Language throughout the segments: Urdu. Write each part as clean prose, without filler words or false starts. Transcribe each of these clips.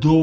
2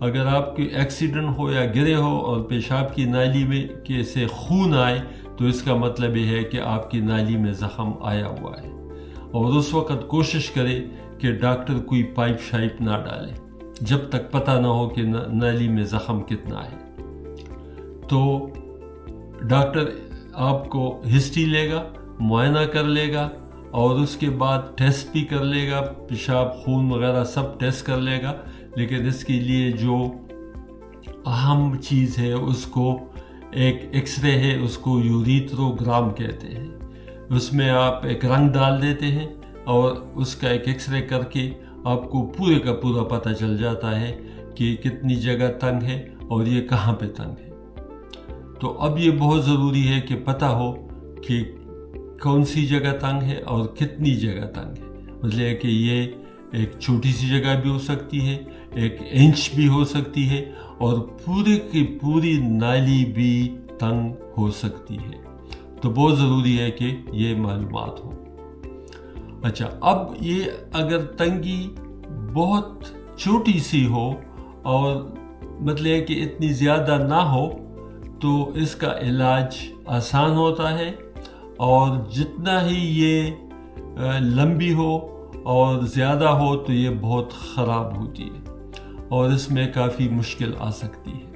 اگر آپ کے ایکسیڈنٹ ہو یا گرے ہو اور پیشاب کی نالی میں کے سے خون آئے تو اس کا مطلب یہ ہے کہ آپ کی نالی میں زخم آیا ہوا ہے، اور اس وقت کوشش کرے کہ ڈاکٹر کوئی پائپ شائپ نہ ڈالے جب تک پتہ نہ ہو کہ نالی میں زخم کتنا ہے۔ تو ڈاکٹر آپ کو ہسٹری لے گا، معائنہ کر لے گا، اور اس کے بعد ٹیسٹ بھی کر لے گا، پیشاب خون وغیرہ سب ٹیسٹ کر لے گا، لیکن اس کے لیے جو اہم چیز ہے اس کو ایک ایکس رے ہے، اس کو یوریتھروگرام کہتے ہیں۔ اس میں آپ ایک رنگ ڈال دیتے ہیں اور اس کا ایک ایکس رے کر کے آپ کو پورے کا پورا پتہ چل جاتا ہے کہ کتنی جگہ تنگ ہے اور یہ کہاں پہ تنگ ہے۔ تو اب یہ بہت ضروری ہے کہ پتہ ہو کہ کون سی جگہ تنگ ہے اور کتنی جگہ تنگ ہے۔ مطلب کہ یہ ایک چھوٹی سی جگہ بھی ہو سکتی ہے، ایک انچ بھی ہو سکتی ہے، اور پوری کی پوری نالی بھی تنگ ہو سکتی ہے۔ تو بہت ضروری ہے کہ یہ معلومات ہو۔ اچھا، اب یہ اگر تنگی بہت چھوٹی سی ہو اور مطلب کہ اتنی زیادہ نہ ہو تو اس کا علاج آسان ہوتا ہے، اور جتنا ہی یہ لمبی ہو اور زیادہ ہو تو یہ بہت خراب ہوتی ہے اور اس میں کافی مشکل آ سکتی ہے۔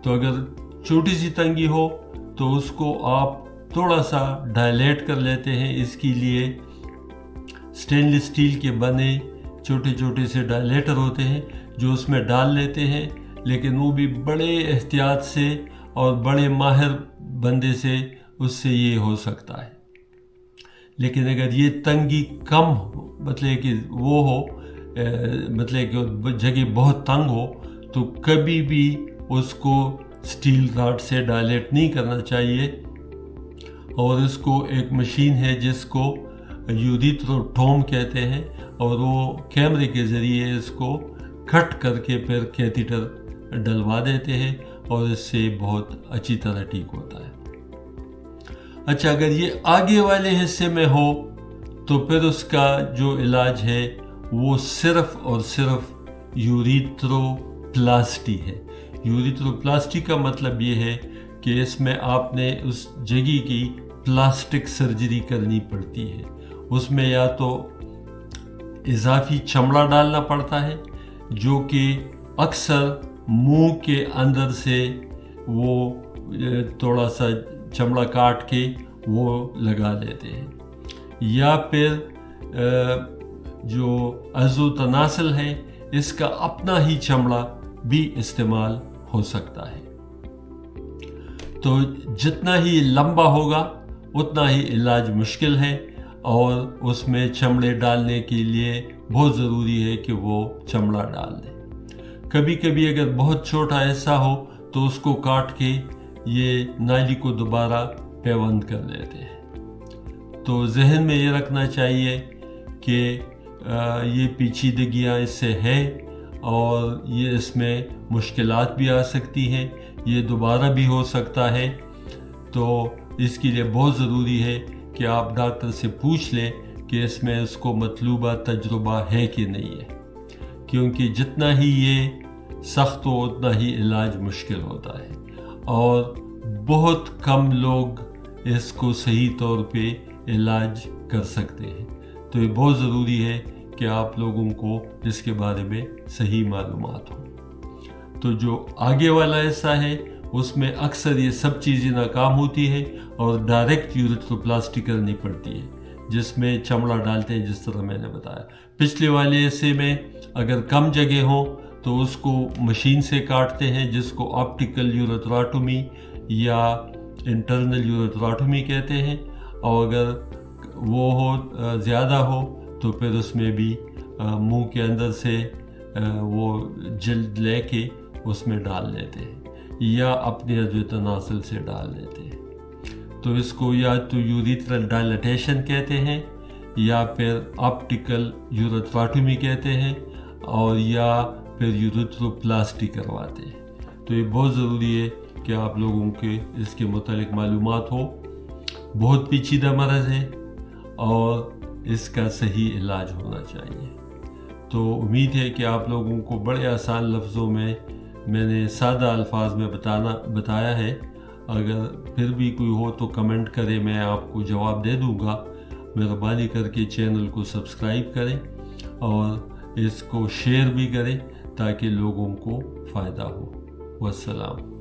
تو اگر چھوٹی سی تنگی ہو تو اس کو آپ تھوڑا سا ڈائلیٹ کر لیتے ہیں۔ اس کے لیے سٹینلیس اسٹیل کے بنے چھوٹے چھوٹے سے ڈائلیٹر ہوتے ہیں جو اس میں ڈال لیتے ہیں، لیکن وہ بھی بڑے احتیاط سے اور بڑے ماہر بندے سے اس سے یہ ہو سکتا ہے۔ لیکن اگر یہ تنگی کم ہو، مطلب کہ وہ ہو، مطلب کہ جگہ بہت تنگ ہو، تو کبھی بھی اس کو سٹیل راڈ سے ڈائلیٹ نہیں کرنا چاہیے، اور اس کو ایک مشین ہے جس کو یوریتھروٹوم کہتے ہیں، اور وہ کیمرے کے ذریعے اس کو کٹ کر کے پھر کیتھیٹر ڈلوا دیتے ہیں، اور اس سے بہت اچھی طرح ٹھیک ہوتا ہے۔ اچھا، اگر یہ آگے والے حصے میں ہو تو پھر اس کا جو علاج ہے وہ صرف اور صرف یوریتھروپلاسٹی ہے۔ یوریتھروپلاسٹی کا مطلب یہ ہے کہ اس میں آپ نے اس جگہ کی پلاسٹک سرجری کرنی پڑتی ہے۔ اس میں یا تو اضافی چمڑا ڈالنا پڑتا ہے جو کہ اکثر منہ کے اندر سے وہ تھوڑا سا چمڑا کاٹ کے وہ لگا لیتے ہیں، یا پھر جو عضوتناسل ہے اس کا اپنا ہی چمڑا بھی استعمال ہو سکتا ہے۔ تو جتنا ہی لمبا ہوگا اتنا ہی علاج مشکل ہے، اور اس میں چمڑے ڈالنے کے لیے بہت ضروری ہے کہ وہ چمڑا ڈال دیں۔ کبھی کبھی اگر بہت چھوٹا حصہ ہو تو اس کو کاٹ کے یہ نالی کو دوبارہ پیوند کر لیتے ہیں۔ تو ذہن میں یہ رکھنا چاہیے کہ یہ پیچیدگیاں اس سے ہے، اور یہ اس میں مشکلات بھی آ سکتی ہیں، یہ دوبارہ بھی ہو سکتا ہے۔ تو اس کے لیے بہت ضروری ہے کہ آپ ڈاکٹر سے پوچھ لیں کہ اس میں اس کو مطلوبہ تجربہ ہے کہ نہیں ہے، کیونکہ جتنا ہی یہ سخت ہو اتنا ہی علاج مشکل ہوتا ہے، اور بہت کم لوگ اس کو صحیح طور پہ علاج کر سکتے ہیں۔ تو یہ بہت ضروری ہے کہ آپ لوگوں کو اس کے بارے میں صحیح معلومات ہوں۔ تو جو آگے والا حصہ ہے اس میں اکثر یہ سب چیزیں ناکام ہوتی ہے اور ڈائریکٹ یوریتھروپلاسٹی کرنی پڑتی ہے، جس میں چمڑا ڈالتے ہیں جس طرح میں نے بتایا۔ پچھلے والے حصے میں اگر کم جگہ ہو تو اس کو مشین سے کاٹتے ہیں جس کو آپٹیکل یوریتھراٹومی یا انٹرنل یوریتھراٹومی کہتے ہیں، اور اگر وہ ہو زیادہ ہو تو پھر اس میں بھی منہ کے اندر سے وہ جلد لے کے اس میں ڈال لیتے ہیں، یا اپنے عضوتناسل سے ڈال دیتے ہیں۔ تو اس کو یا تو یوریتھرل ڈائلیٹیشن کہتے ہیں، یا پھر آپٹیکل یوریتھراٹومی کہتے ہیں، اور یا پھر یوریتھروپلاسٹی کرواتے ہیں۔ تو یہ بہت ضروری ہے کہ آپ لوگوں کے اس کے متعلق معلومات ہو۔ بہت پیچیدہ مرض ہے اور اس کا صحیح علاج ہونا چاہیے۔ تو امید ہے کہ آپ لوگوں کو بڑے آسان لفظوں میں میں نے سادہ الفاظ میں بتایا ہے. اگر پھر بھی کوئی ہو تو کمنٹ کرے، میں آپ کو جواب دے دوں گا. مہربانی کر کے چینل کو سبسکرائب کریں اور اس کو شیئر بھی کریں تاکہ لوگوں کو فائدہ ہو. والسلام.